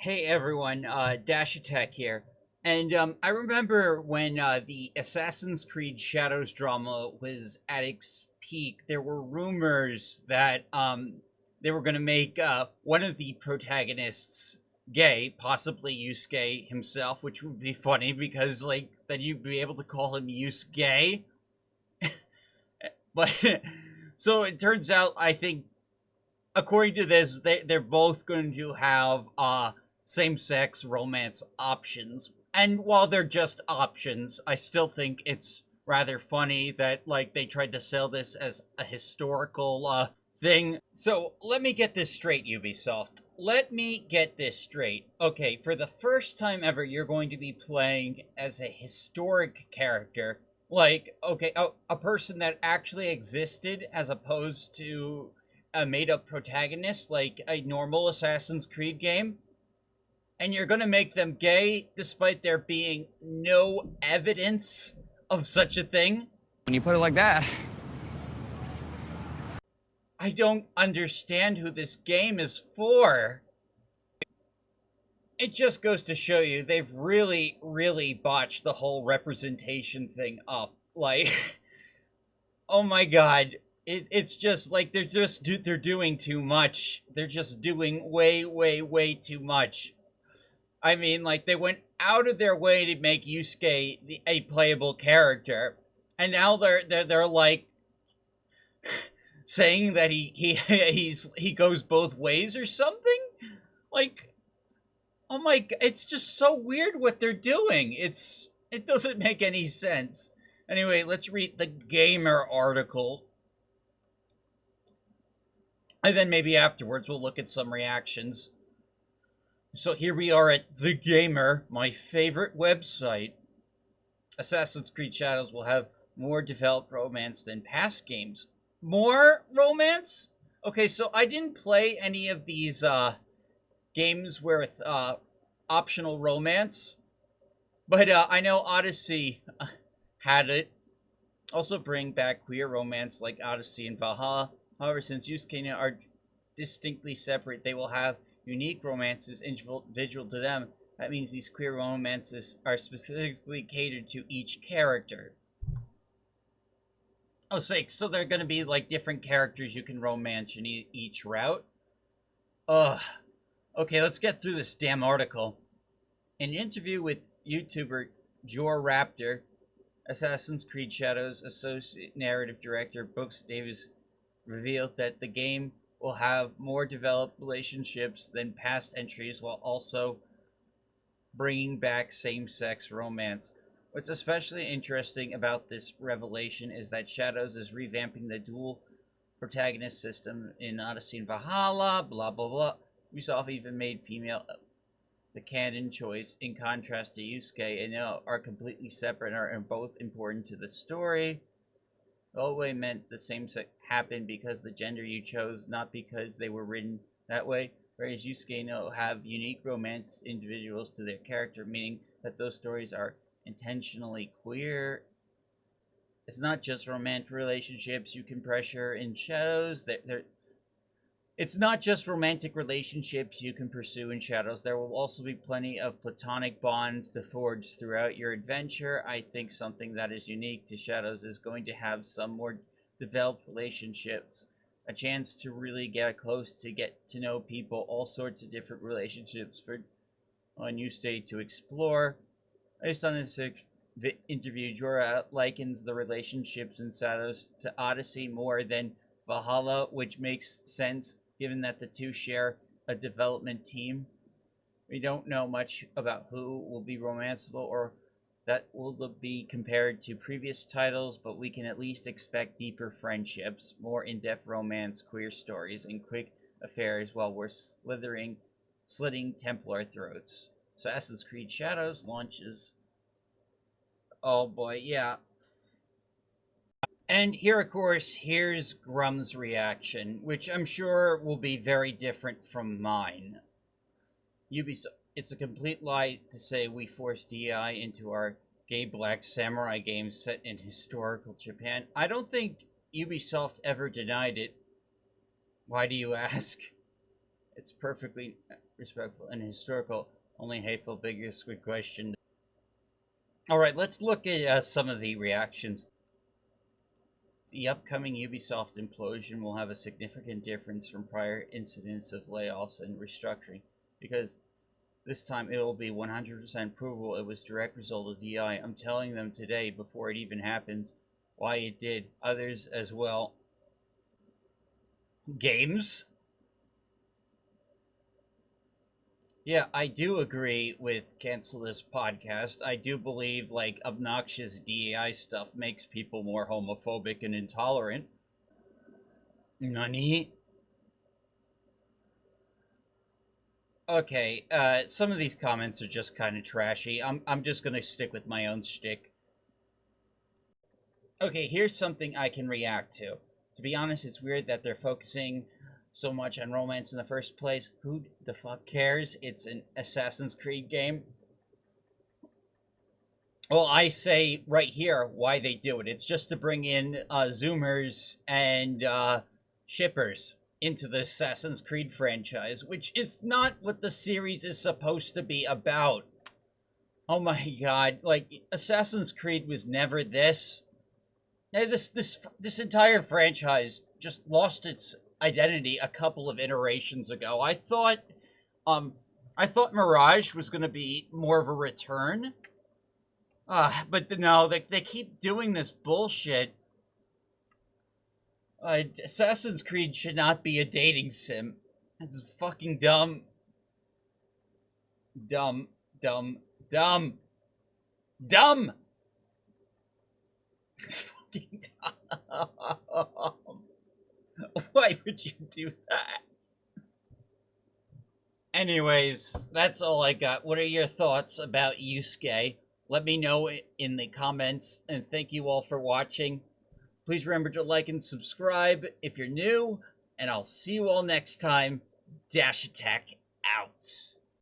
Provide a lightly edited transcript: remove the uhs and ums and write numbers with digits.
Hey everyone, Dash Attack here. And I remember when the Assassin's Creed Shadows drama was at its peak, there were rumors that they were going to make one of the protagonists gay, possibly Yusuke himself, which would be funny because, like, then you'd be able to call him YusGay. But so it turns out, I think according to this, they're both going to have same sex romance options. And while they're just options, I still think it's rather funny that like they tried to sell this as a historical thing. So let me get this straight, Ubisoft. Let me get this straight. Okay, for the first time ever, you're going to be playing as a historic character. Like, okay, a person that actually existed as opposed to a made up protagonist like a normal Assassin's Creed game, and you're gonna make them gay despite there being no evidence of such a thing. When you put it like that. I don't understand who this game is for. It just goes to show you they've really, really botched the whole representation thing up. Like, oh my god, it's just like they're doing too much. They're just doing way, way, way too much. I mean, like they went out of their way to make Yusuke a playable character, and now they're like saying that he goes both ways or something. Like, oh my, it's just so weird what they're doing. It doesn't make any sense. Anyway, let's read the Gamer article, and then maybe afterwards we'll look at some reactions. So here we are at The Gamer, my favorite website. Assassin's Creed Shadows will have more developed romance than past games. More romance? Okay, so I didn't play any of these games with optional romance, but I know Odyssey had it. Also bring back queer romance like Odyssey and Valhalla. However, since Yusuke are distinctly separate, they will have unique romances individual to them. That means these queer romances are specifically catered to each character. Oh, so they're going to be like different characters you can romance in each route? Ugh. Okay, let's get through this damn article. In an interview with YouTuber Jor Raptor, Assassin's Creed Shadows Associate Narrative Director Brooks Davis revealed that the game will have more developed relationships than past entries while also bringing back same-sex romance. What's especially interesting about this revelation is that Shadows is revamping the dual protagonist system in Odyssey and Valhalla, blah blah blah. Ubisoft even made female the canon choice, in contrast to Yusuke, and are completely separate and are both important to the story. Always meant the same sex happened because the gender you chose, not because they were written that way. Whereas Yusuke have unique romance individuals to their character, meaning that those stories are intentionally queer. It's not just romantic relationships you can pressure in Shadows. It's not just romantic relationships you can pursue in Shadows. There will also be plenty of platonic bonds to forge throughout your adventure. I think something that is unique to Shadows is going to have some more developed relationships. A chance to really get close, to get to know people, all sorts of different relationships for a new state to explore. Based on this interview, Jorah likens the relationships in Shadows to Odyssey more than Valhalla, which makes sense given that the two share a development team. We don't know much about who will be romanceable or that will be compared to previous titles, but we can at least expect deeper friendships, more in-depth romance, queer stories, and quick affairs while we're slitting Templar throats. Assassin's Creed Shadows launches. Oh boy, yeah. And here, of course, here's Grum's reaction, which I'm sure will be very different from mine. Ubisoft, it's a complete lie to say we forced DI into our gay black samurai game set in historical Japan. I don't think Ubisoft ever denied it. Why do you ask? It's perfectly respectful and historical. Only hateful figures would question. All right, let's look at some of the reactions. The upcoming Ubisoft implosion will have a significant difference from prior incidents of layoffs and restructuring, because this time it will be 100% provable it was direct result of DI. I'm telling them today before it even happens why it did. Others as well. Games? Yeah, I do agree with cancel this podcast. I do believe like obnoxious DEI stuff makes people more homophobic and intolerant. Nani? Okay, some of these comments are just kind of trashy. I'm just gonna stick with my own shtick. Okay, here's something I can react to. To be honest, it's weird that they're focusing so much on romance in the first place. Who the fuck cares? It's an Assassin's Creed game. Well, I say right here why they do it. It's just to bring in Zoomers and shippers into the Assassin's Creed franchise, which is not what the series is supposed to be about. Oh my god! Like Assassin's Creed was never this. This entire franchise just lost its identity a couple of iterations ago. Um, I thought Mirage was going to be more of a return. But no, they keep doing this bullshit. Assassin's Creed should not be a dating sim. It's fucking dumb. Dumb. Dumb. Dumb. Dumb! It's fucking dumb. Why would you do that? Anyways, that's all I got. What are your thoughts about YusGay? Let me know in the comments, and thank you all for watching. Please remember to like and subscribe if you're new, and I'll see you all next time. Dash Attack out.